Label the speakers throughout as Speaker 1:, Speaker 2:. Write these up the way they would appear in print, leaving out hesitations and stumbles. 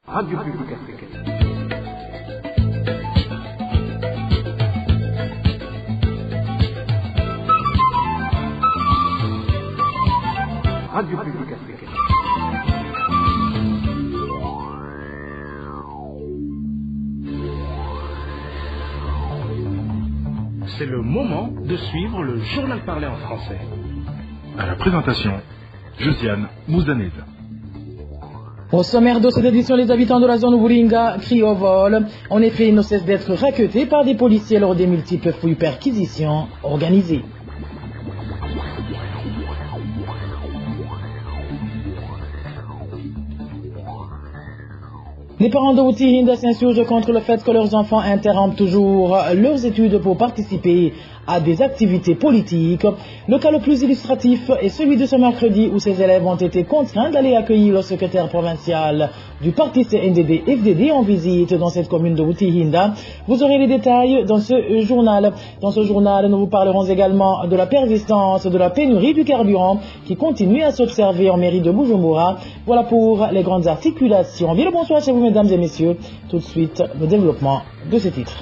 Speaker 1: Radio Publique Africaine. Radio Publique Africaine.
Speaker 2: C'est le moment de suivre le journal parlé en français.
Speaker 3: À la présentation, Josiane Mouzaned.
Speaker 4: Au sommaire de cette édition, les habitants de la zone Wuringa crient au vol. En effet, ils ne cessent d'être raquettés par des policiers lors des multiples fouilles-perquisitions organisées. Les parents de Wuti-Hinda s'insurgent contre le fait que leurs enfants interrompent toujours leurs études pour participer à des activités politiques. Le cas le plus illustratif est celui de ce mercredi où ces élèves ont été contraints d'aller accueillir le secrétaire provincial du parti CNDD-FDD en visite dans cette commune de Wuti-Hinda. Vous aurez les détails dans ce journal. Dans ce journal, nous vous parlerons également de la persistance de la pénurie du carburant qui continue à s'observer en mairie de Bujumbura. Voilà pour les grandes articulations. Bien le bonsoir chez vous, mesdames et messieurs. Tout de suite, le développement de ces titres.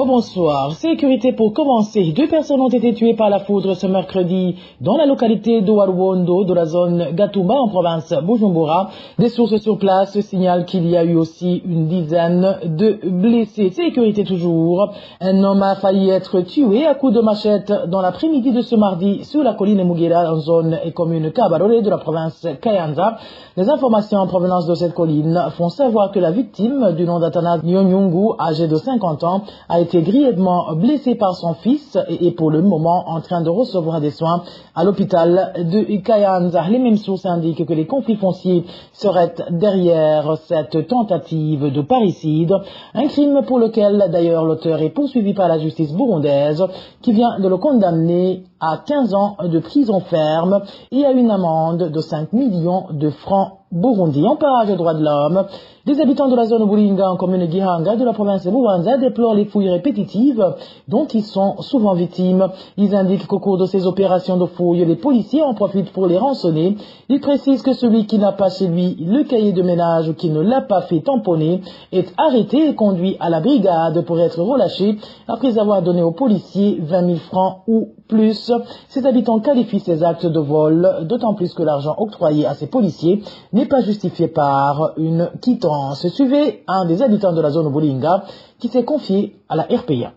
Speaker 4: Bonsoir. Sécurité pour commencer. 2 personnes ont été tuées par la foudre ce mercredi dans la localité d'Owaruondo, de la zone Gatumba en province Bujumbura. Des sources sur place signalent qu'il y a eu aussi une dizaine de blessés. Sécurité toujours. Un homme a failli être tué à coups de machette dans l'après-midi de ce mardi sur la colline Mugera en zone et commune Kabarore de la province Kayanza. Les informations en provenance de cette colline font savoir que la victime, du nom d'Atana Nyonyungu, âgé de 50 ans, a été grièvement blessé par son fils et est pour le moment en train de recevoir des soins à l'hôpital de Kayanza. Les mêmes sources indiquent que les conflits fonciers seraient derrière cette tentative de parricide, un crime pour lequel d'ailleurs l'auteur est poursuivi par la justice burundaise qui vient de le condamner à 15 ans de prison ferme et à une amende de 5 millions de francs Burundi. En page des droits de l'homme, les habitants de la zone Wuringa en commune Gihanga de la province de Bubanza déplorent les fouilles répétitives dont ils sont souvent victimes. Ils indiquent qu'au cours de ces opérations de fouilles, les policiers en profitent pour les rançonner. Ils précisent que celui qui n'a pas chez lui le cahier de ménage ou qui ne l'a pas fait tamponner est arrêté et conduit à la brigade pour être relâché après avoir donné aux policiers 20 000 francs ou plus. Ces habitants qualifient ces actes de vol, d'autant plus que l'argent octroyé à ces policiers n'est pas justifié par une quittance. Suivez un des habitants de la zone Wuringa qui s'est confié à la RPA.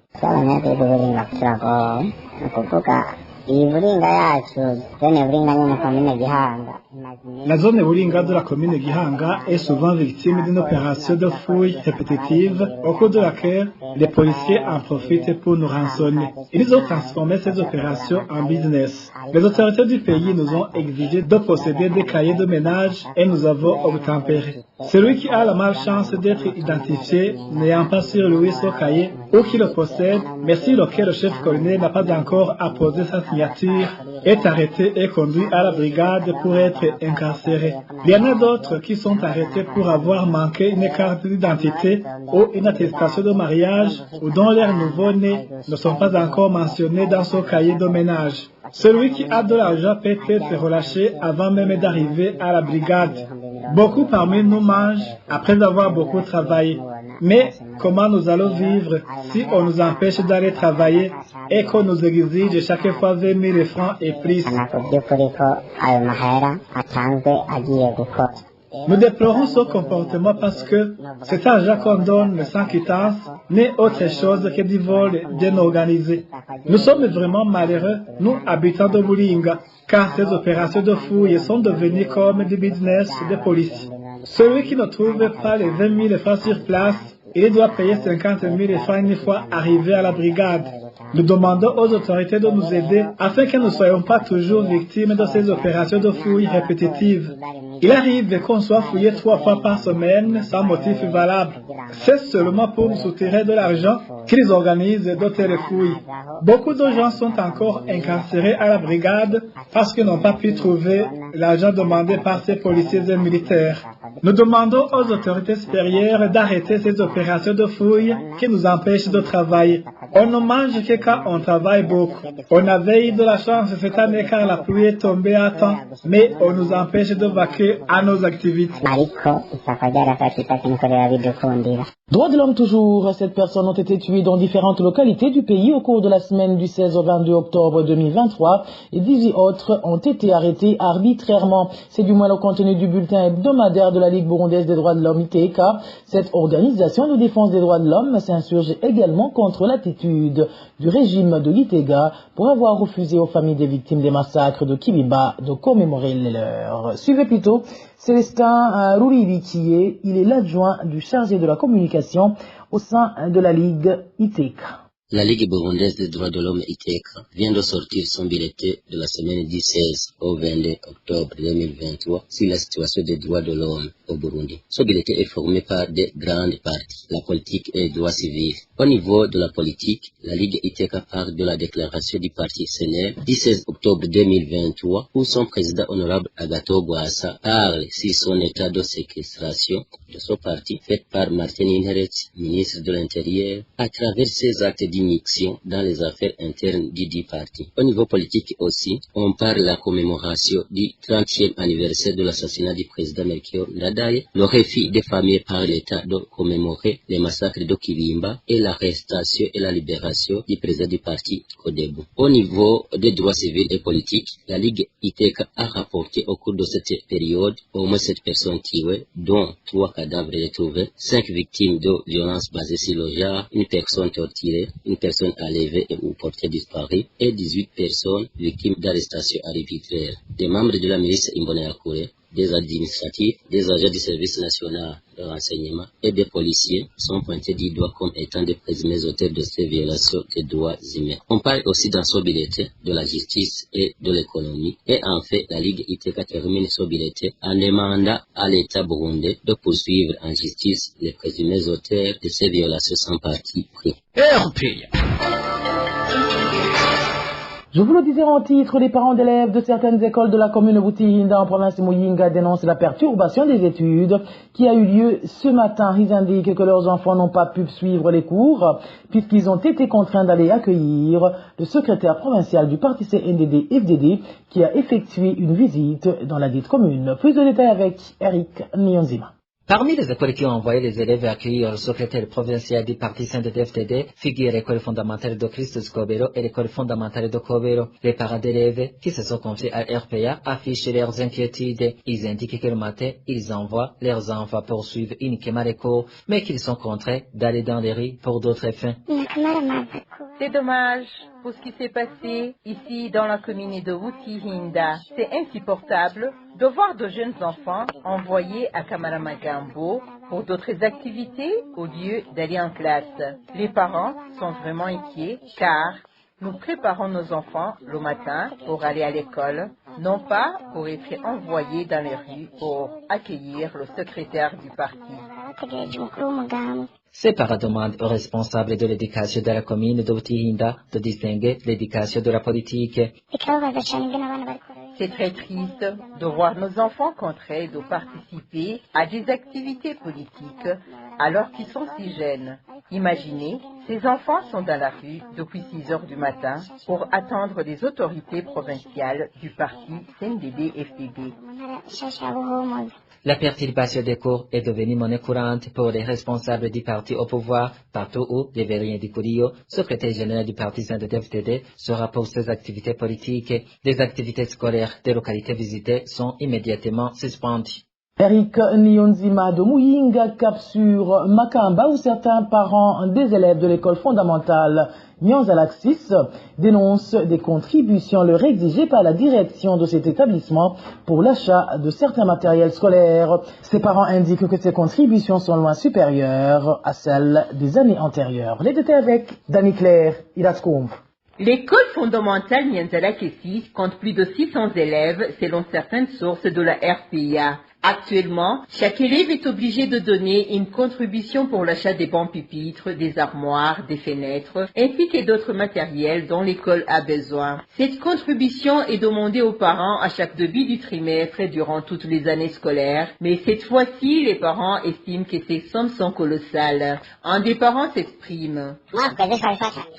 Speaker 5: La zone Wuringa de la commune Gihanga est souvent victime d'une opération de fouille répétitive au cours de laquelle les policiers en profitent pour nous rançonner. Ils ont transformé ces opérations en business. Les autorités du pays nous ont exigé de posséder des cahiers de ménage et nous avons obtempéré. Celui qui a la malchance d'être identifié n'ayant pas sur lui son cahier ou qui le possède, mais sur lequel le chef colonel n'a pas encore apposé sa signature, est arrêté et conduit à la brigade pour être incarcéré. Il y en a d'autres qui sont arrêtés pour avoir manqué une carte d'identité ou une attestation de mariage ou dont leurs nouveau-nés ne sont pas encore mentionnés dans son cahier de ménage. Celui qui a de l'argent peut être relâché avant même d'arriver à la brigade. Beaucoup parmi nous mangent après avoir beaucoup travaillé. Mais comment nous allons vivre si on nous empêche d'aller travailler et qu'on nous exige chaque fois 20 000 francs et plus? Nous déplorons ce comportement parce que cet argent qu'on donne sans quittance n'est autre chose que du vol bien organisé. Nous sommes vraiment malheureux, nous habitants de Wuringa, car ces opérations de fouilles sont devenues comme du business des policiers. Celui qui ne trouve pas les 20 000 francs sur place, il doit payer 50 000 francs une fois arrivé à la brigade. Nous demandons aux autorités de nous aider afin que nous ne soyons pas toujours victimes de ces opérations de fouilles répétitives. Il arrive qu'on soit fouillé 3 fois par semaine sans motif valable. C'est seulement pour nous soutirer de l'argent qu'ils organisent d'autres fouilles. Beaucoup de gens sont encore incarcérés à la brigade parce qu'ils n'ont pas pu trouver l'argent demandé par ces policiers et militaires. Nous demandons aux autorités supérieures d'arrêter ces opérations de fouilles qui nous empêchent de travailler. On ne mange que quand on travaille beaucoup. On avait eu de la chance cette année car la pluie est tombée à temps, mais on nous empêche de vaquer à nos activités.
Speaker 4: Droits de l'homme toujours, 7 personnes ont été tuées dans différentes localités du pays au cours de la semaine du 16 au 22 octobre 2023 et 18 autres ont été arrêtés arbitrairement. C'est du moins le contenu du bulletin hebdomadaire de la Ligue burundaise des droits de l'homme ITK. Cette organisation de défense des droits de l'homme s'insurge également contre l'attitude du régime de l'ITEGA pour avoir refusé aux familles des victimes des massacres de Kibimba de commémorer les leurs. Suivez plutôt Célestin Rourivikié, il est l'adjoint du chargé de la communication au sein de la Ligue ITEK.
Speaker 6: La Ligue burundaise des droits de l'homme ITEK vient de sortir son bulletin de la semaine du 16 au 22 octobre 2023 sur la situation des droits de l'homme au Burundi. Ce bulletin est formé par des grandes parties, la politique et les droits civils. Au niveau de la politique, la Ligue ITEK parle de la déclaration du parti CNL du 16 octobre 2023 où son président honorable Agathon Rwasa parle sur son état de séquestration de son parti fait par Martin Inheret, ministre de l'Intérieur, à travers ses actes d'immixtion dans les affaires internes du dit parti. Au niveau politique aussi, on parle de la commémoration du 30e anniversaire de l'assassinat du président Melchior Ndadaye, le refus des familles par l'État de commémorer les massacres de Kibimba et l'arrestation et la libération du président du parti Codebu. Au niveau des droits civils et politiques, la Ligue ITEK a rapporté au cours de cette période au moins 7 personnes tuées, dont 3 cadavres retrouvés, 5 victimes de violences basées sur le genre, une personne torturée, une personne enlevée ou portée disparue et 18 personnes victimes d'arrestations arbitraires. Des membres de la milice Imbonerakure, des administratifs, des agents du service national de renseignement et des policiers sont pointés du doigt comme étant des présumés auteurs de ces violations des droits humains. On parle aussi dans ce bulletin de la justice et de l'économie. Et en fait, la Ligue ITEK termine ce bulletin en demandant à l'État burundais de poursuivre en justice les présumés auteurs de ces violations sans parti pris.
Speaker 4: Je vous le disais en titre, les parents d'élèves de certaines écoles de la commune Butihinda en province de Muyinga dénoncent la perturbation des études qui a eu lieu ce matin. Ils indiquent que leurs enfants n'ont pas pu suivre les cours puisqu'ils ont été contraints d'aller accueillir le secrétaire provincial du parti CNDD-FDD qui a effectué une visite dans la dite commune. Plus de détails avec Eric Nyonzima.
Speaker 7: Parmi les écoles qui ont envoyé les élèves accueillir le secrétaire provincial du parti CNDD-FDD figurent l'école fondamentale de Christus Kobero et l'école fondamentale de Kobero. Les parents d'élèves qui se sont confiés à RPA affichent leurs inquiétudes. Ils indiquent que le matin, ils envoient leurs enfants poursuivre uniquement les cours, mais qu'ils sont contraints d'aller dans les rues pour d'autres fins.
Speaker 8: C'est dommage pour ce qui s'est passé ici dans la commune de Butihinda. C'est insupportable de voir de jeunes enfants envoyés à Kamaramagambo pour d'autres activités au lieu d'aller en classe. Les parents sont vraiment inquiets car nous préparons nos enfants le matin pour aller à l'école, non pas pour être envoyés dans les rues pour accueillir le secrétaire du parti.
Speaker 7: Ces parents demandent aux responsables de l'éducation de la commune de Butihinda de distinguer l'éducation de la politique.
Speaker 8: C'est très triste de voir nos enfants contraints de participer à des activités politiques alors qu'ils sont si jeunes. Imaginez, ces enfants sont dans la rue depuis 6 heures du matin pour attendre les autorités provinciales du parti CNDD-FDD.
Speaker 7: La perturbation des cours est devenue monnaie courante pour les responsables du parti au pouvoir, partout où Lévérien Dikurio, secrétaire général du parti CNDD-FDD, sera pour ses activités politiques. Les activités scolaires des localités visitées sont immédiatement suspendues.
Speaker 4: Eric Nyonzima de Muyinga cap sur Makamba où certains parents des élèves de l'école fondamentale Nyanzalaxis dénoncent des contributions leur exigées par la direction de cet établissement pour l'achat de certains matériels scolaires. Ces parents indiquent que ces contributions sont loin supérieures à celles des années antérieures. Les détails avec Dani Claire, Ilascoumf.
Speaker 8: L'école fondamentale Nyanzalaxis compte plus de 600 élèves selon certaines sources de la RPA. Actuellement, chaque élève est obligé de donner une contribution pour l'achat des bancs pupitres, des armoires, des fenêtres, ainsi que d'autres matériels dont l'école a besoin. Cette contribution est demandée aux parents à chaque début du trimestre et durant toutes les années scolaires, mais cette fois-ci, les parents estiment que ces sommes sont colossales. Un des parents s'exprime.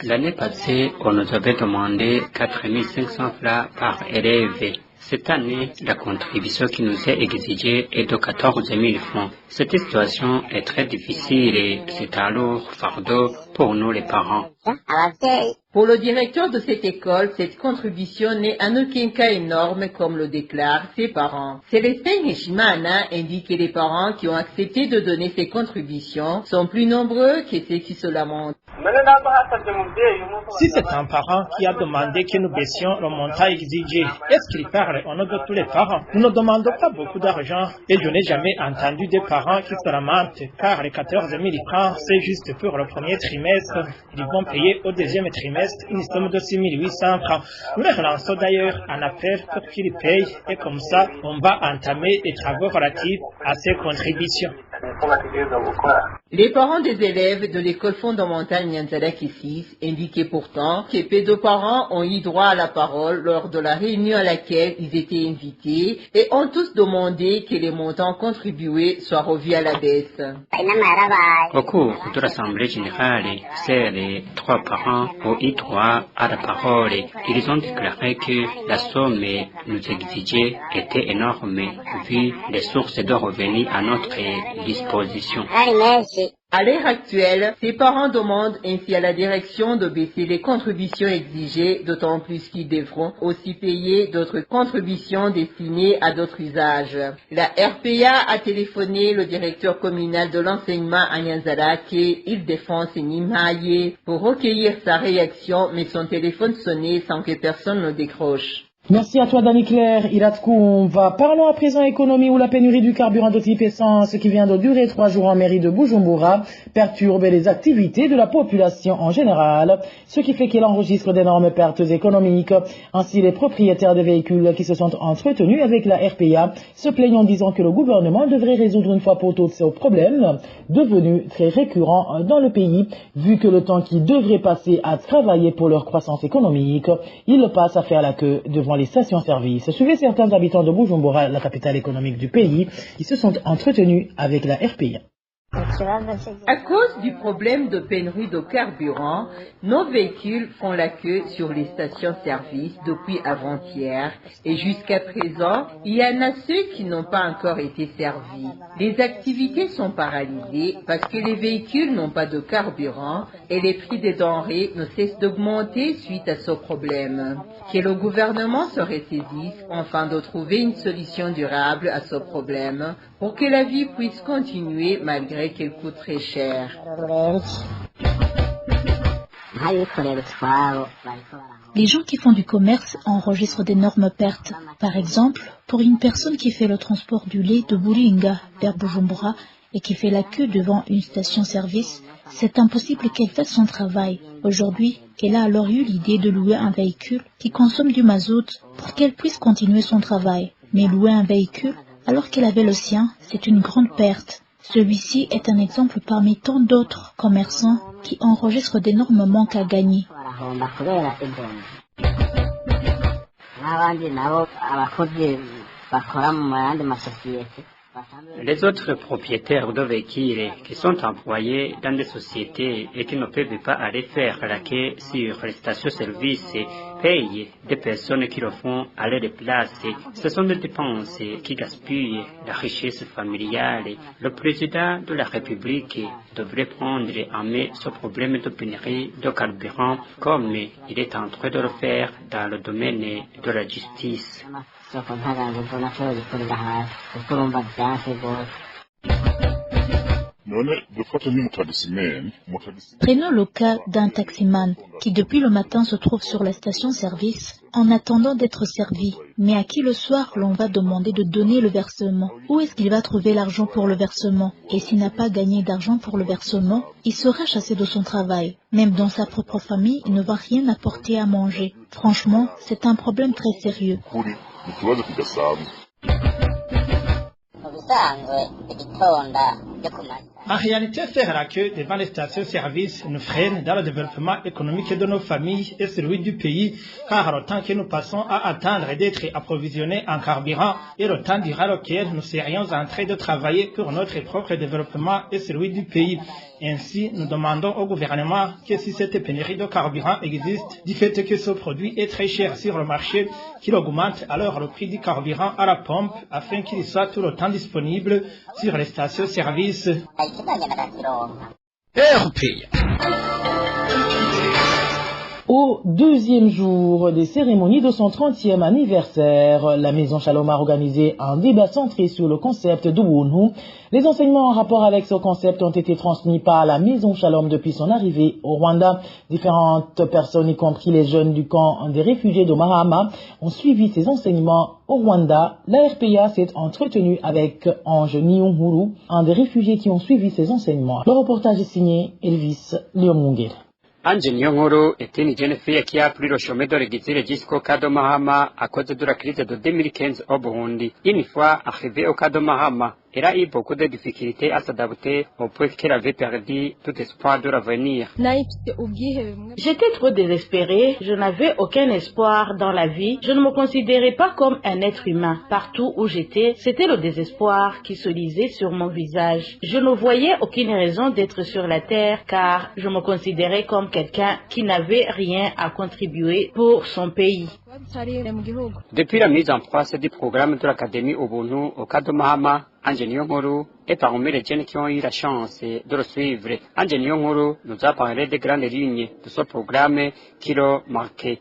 Speaker 9: L'année passée, on nous avait demandé 4 500 francs par élève. Cette année, la contribution qui nous est exigée est de 14 000 francs. Cette situation est très difficile et c'est un lourd fardeau pour nous les parents.
Speaker 8: Pour le directeur de cette école, cette contribution n'est en aucun cas énorme comme le déclarent ses parents. Célestin Heshimana indique que les parents qui ont accepté de donner ces contributions sont plus nombreux que ceux qui se lamentent.
Speaker 10: Si c'est un parent qui a demandé que nous baissions le montant exigé, est-ce qu'il parle au nom de tous les parents? Nous ne demandons pas beaucoup d'argent et je n'ai jamais entendu des parents qui se lamentent car les 14 000 francs, c'est juste pour le premier trimestre. Ils vont payer au deuxième trimestre une somme de 6 800 francs. Nous les relançons d'ailleurs un appel pour qu'ils payent et comme ça, on va entamer des travaux relatifs à ces contributions.
Speaker 8: Les parents des élèves de l'école fondamentale Nyanzala Kissis indiquaient pourtant que peu de parents ont eu droit à la parole lors de la réunion à laquelle ils étaient invités et ont tous demandé que les montants contribués soient revus à la baisse.
Speaker 9: Au cours de l'Assemblée générale, les 3 parents ont eu droit à la parole. Ils ont déclaré que la somme nous exigeait était énorme vu les sources de revenus à notre disposition.
Speaker 8: À l'heure actuelle, ces parents demandent ainsi à la direction de baisser les contributions exigées, d'autant plus qu'ils devront aussi payer d'autres contributions destinées à d'autres usages. La RPA a téléphoné le directeur communal de l'enseignement à Nyanzarake, Île-de-France Nimaye, pour recueillir sa réaction, mais son téléphone sonnait sans que personne ne décroche.
Speaker 4: Merci à toi, Dani Claire. Iratkoumva. Parlons à présent économie où la pénurie du carburant de type essence qui vient de durer 3 jours en mairie de Bujumbura perturbe les activités de la population en général, ce qui fait qu'elle enregistre d'énormes pertes économiques. Ainsi, les propriétaires des véhicules qui se sont entretenus avec la RPA se plaignent en disant que le gouvernement devrait résoudre une fois pour toutes ce problème, devenu très récurrent dans le pays, vu que le temps qu'ils devraient passer à travailler pour leur croissance économique, ils le passent à faire la queue devant les stations-service. Suivez certains habitants de Bujumbura, la capitale économique du pays, qui se sont entretenus avec la RPA.
Speaker 8: À cause du problème de pénurie de carburant, nos véhicules font la queue sur les stations-service depuis avant-hier et jusqu'à présent, il y en a ceux qui n'ont pas encore été servis. Les activités sont paralysées parce que les véhicules n'ont pas de carburant et les prix des denrées ne cessent d'augmenter suite à ce problème. Que le gouvernement se ressaisisse afin de trouver une solution durable à ce problème pour que la vie puisse continuer malgré qu'elle coûte très cher.
Speaker 11: Les gens qui font du commerce enregistrent d'énormes pertes. Par exemple, pour une personne qui fait le transport du lait de Buringa vers Bujumbura et qui fait la queue devant une station-service, c'est impossible qu'elle fasse son travail. Aujourd'hui, elle a alors eu l'idée de louer un véhicule qui consomme du mazout pour qu'elle puisse continuer son travail. Mais louer un véhicule alors qu'elle avait le sien, c'est une grande perte. Celui-ci est un exemple parmi tant d'autres commerçants qui enregistrent d'énormes manques à gagner.
Speaker 9: Les autres propriétaires de véhicules qui sont employés dans des sociétés et qui ne peuvent pas aller faire la queue sur les stations-service payent des personnes qui le font à leur place. Ce sont des dépenses qui gaspillent la richesse familiale. Le président de la République devrait prendre en main ce problème de pénurie de carburant comme il est en train de le faire dans le domaine de la justice.
Speaker 11: Prenons le cas d'un taximan qui depuis le matin se trouve sur la station-service en attendant d'être servi, mais à qui le soir l'on va demander de donner le versement. Où est-ce qu'il va trouver l'argent pour le versement? Et s'il n'a pas gagné d'argent pour le versement, il sera chassé de son travail. Même dans sa propre famille, il ne va rien apporter à manger. Franchement, c'est un problème très sérieux.
Speaker 10: En réalité, faire la queue devant les stations-service nous freine dans le développement économique de nos familles et celui du pays, car le temps que nous passons à attendre d'être approvisionnés en carburant et le temps durant lequel nous serions en train de travailler pour notre propre développement et celui du pays. Ainsi, nous demandons au gouvernement que si cette pénurie de carburant existe, du fait que ce produit est très cher sur le marché, qu'il augmente alors le prix du carburant à la pompe afin qu'il soit tout le temps disponible sur les stations-service.
Speaker 4: Au deuxième jour des cérémonies de son 30e anniversaire, la Maison Shalom a organisé un débat centré sur le concept de Wunhu. Les enseignements en rapport avec ce concept ont été transmis par la Maison Shalom depuis son arrivée au Rwanda. Différentes personnes, y compris les jeunes du camp des réfugiés de Mahama, ont suivi ces enseignements au Rwanda. La RPA s'est entretenue avec Ange Niyonhuru, un des réfugiés qui ont suivi ces enseignements. Le reportage est signé Elvis Liomungere.
Speaker 9: Ange Niyonhuru est une jeune fille qui a appris le chemin de l'exil jusqu'au cas de Mahama à cause de la crise de 2015 au Burundi. Une fois arrivée au cas de Mahama, elle a eu beaucoup de difficultés à s'adapter au point qu'elle avait perdu tout espoir de l'avenir.
Speaker 12: J'étais trop désespérée, je n'avais aucun espoir dans la vie, je ne me considérais pas comme un être humain. Partout où j'étais, c'était le désespoir qui se lisait sur mon visage. Je ne voyais aucune raison d'être sur la terre car je me considérais comme quelqu'un qui n'avait rien à contribuer pour son pays.
Speaker 9: Depuis la mise en place du programme de l'Académie Ubuntu au cas de Mahama, Ange Niyonhuru est parmi les jeunes qui ont eu la chance de le suivre. Ange Niyonhuru nous a parlé des grandes lignes de ce programme qui l'ont marqué.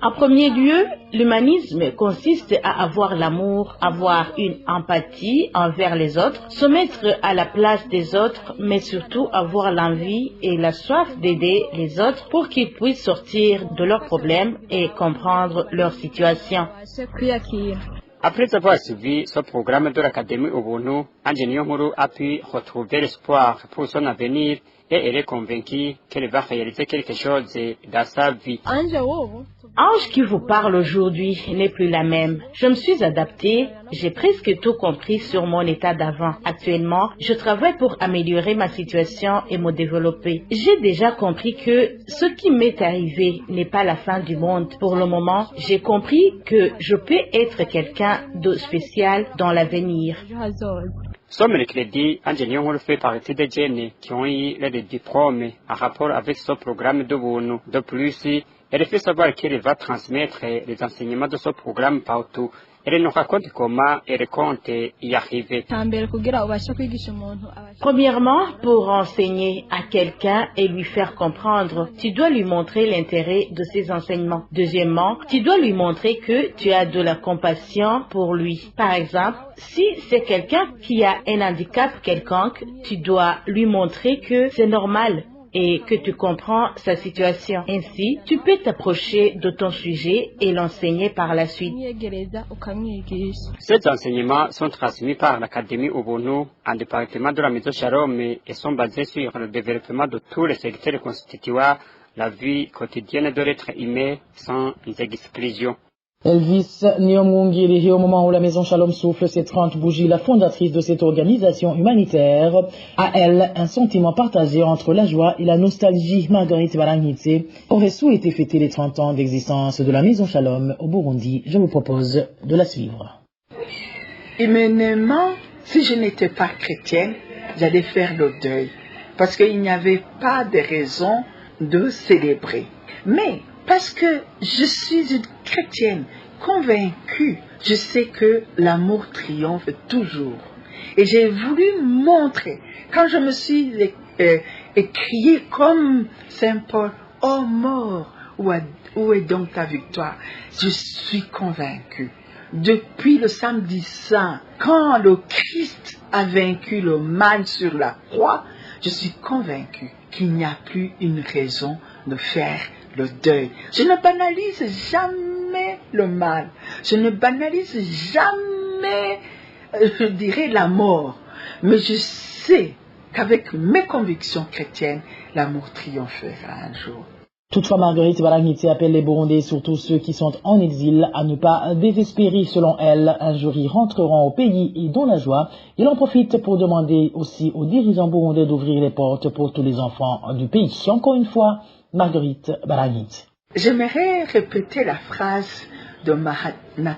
Speaker 12: En premier lieu, l'humanisme consiste à avoir l'amour, avoir une empathie envers les autres, se mettre à la place des autres, mais surtout avoir l'envie et la soif d'aider les autres pour qu'ils puissent sortir de leurs problèmes et comprendre leur situation.
Speaker 9: Après avoir suivi ce programme de l'Académie Ubuntu, Ange Niyonhuru a pu retrouver l'espoir pour son avenir et elle est convaincue qu'elle va réaliser quelque chose dans sa vie.
Speaker 12: Ange qui vous parle aujourd'hui n'est plus la même. Je me suis adaptée, j'ai presque tout compris sur mon état d'avant. Actuellement, je travaille pour améliorer ma situation et me développer. J'ai déjà compris que ce qui m'est arrivé n'est pas la fin du monde. Pour le moment, j'ai compris que je peux être quelqu'un de spécial dans l'avenir.
Speaker 9: Ce mercredi, Ange Niyonhuru fait partie des jeunes qui ont eu le diplôme en rapport avec ce programme de Ubuntu. De plus, elle fait savoir qu'elle va transmettre les enseignements de ce programme partout. Elle nous raconte comment elle compte y arriver.
Speaker 12: Premièrement, pour enseigner à quelqu'un et lui faire comprendre, tu dois lui montrer l'intérêt de ses enseignements. Deuxièmement, tu dois lui montrer que tu as de la compassion pour lui. Par exemple, si c'est quelqu'un qui a un handicap quelconque, tu dois lui montrer que c'est normal et que tu comprends sa situation. Ainsi, tu peux t'approcher de ton sujet et l'enseigner par la suite.
Speaker 9: Ces enseignements sont transmis par l'Académie Ubuntu, un département de la Maison Shalom, et sont basés sur le développement de tous les secteurs constituant la vie quotidienne de l'être humain sans exclusion.
Speaker 4: Elvis Niomungiri, au moment où la Maison Shalom souffle ses 30 bougies, la fondatrice de cette organisation humanitaire a, elle, un sentiment partagé entre la joie et la nostalgie. Marguerite Baranghitse aurait souhaité fêter les 30 ans d'existence de la Maison Shalom au Burundi. Je vous propose de la suivre.
Speaker 13: Humainement, si je n'étais pas chrétienne, j'allais faire le deuil, parce qu'il n'y avait pas de raison de célébrer. Mais parce que je suis une chrétienne convaincue, je sais que l'amour triomphe toujours. Et j'ai voulu montrer, quand je me suis écriée comme Saint Paul, « Oh mort, où est donc ta victoire ?» Je suis convaincue. Depuis le samedi saint, quand le Christ a vaincu le mal sur la croix, je suis convaincue qu'il n'y a plus une raison de faire le deuil. Je ne banalise jamais le mal. Je ne banalise jamais, je dirais, la mort. Mais je sais qu'avec mes convictions chrétiennes, l'amour triomphera un jour.
Speaker 4: Toutefois, Marguerite Barangiti appelle les Burundais, surtout ceux qui sont en exil, à ne pas désespérer. Selon elle, un jour ils rentreront au pays et dans la joie. Il en profite pour demander aussi aux dirigeants burundais d'ouvrir les portes pour tous les enfants du pays. Encore une fois, Marguerite Barangiti.
Speaker 13: J'aimerais répéter la phrase de Mahatma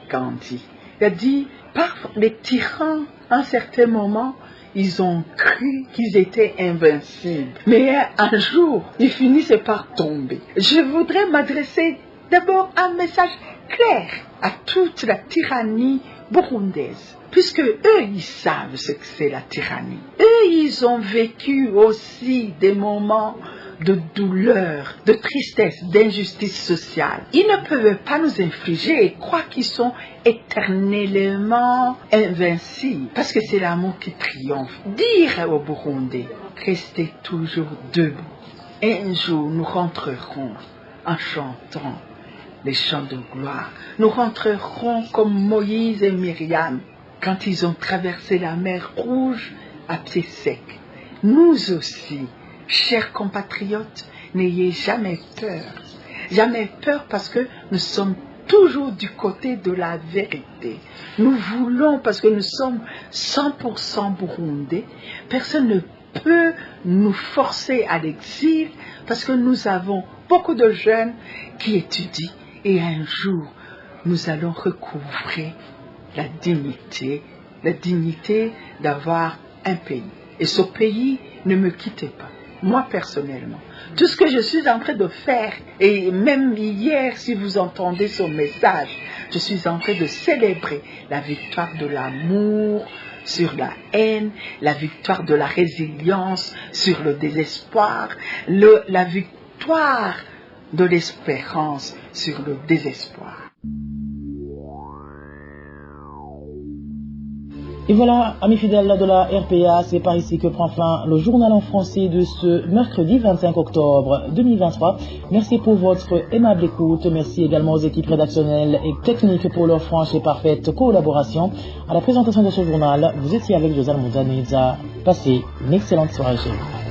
Speaker 13: Gandhi. Il a dit, parfois les tyrans, à un certain moment, ils ont cru qu'ils étaient invincibles. Mais un jour, ils finissaient par tomber. Je voudrais m'adresser d'abord un message clair à toute la tyrannie burundaise. Puisque eux, ils savent ce que c'est la tyrannie. Eux, ils ont vécu aussi des moments de douleur, de tristesse, d'injustice sociale. Ils ne peuvent pas nous infliger et croire qu'ils sont éternellement invincibles, parce que c'est l'amour qui triomphe. Dire aux Burundais, restez toujours debout. Un jour, nous rentrerons en chantant les chants de gloire. Nous rentrerons comme Moïse et Myriam, quand ils ont traversé la mer Rouge à pied sec. Nous aussi, chers compatriotes, n'ayez jamais peur. Jamais peur parce que nous sommes toujours du côté de la vérité. Nous voulons, parce que nous sommes 100% burundais, personne ne peut nous forcer à l'exil parce que nous avons beaucoup de jeunes qui étudient et un jour, nous allons recouvrer la dignité d'avoir un pays. Et ce pays, ne me quittez pas. Moi, personnellement, tout ce que je suis en train de faire, et même hier, si vous entendez ce message, je suis en train de célébrer la victoire de l'amour sur la haine, la victoire de la résilience sur le désespoir, la victoire de l'espérance sur le désespoir.
Speaker 4: Et voilà, amis fidèles de la RPA, c'est par ici que prend fin le journal en français de ce mercredi 25 octobre 2023. Merci pour votre aimable écoute. Merci également aux équipes rédactionnelles et techniques pour leur franche et parfaite collaboration. À la présentation de ce journal, vous étiez avec Josal Mouzaneza. Passez une excellente soirée chez vous.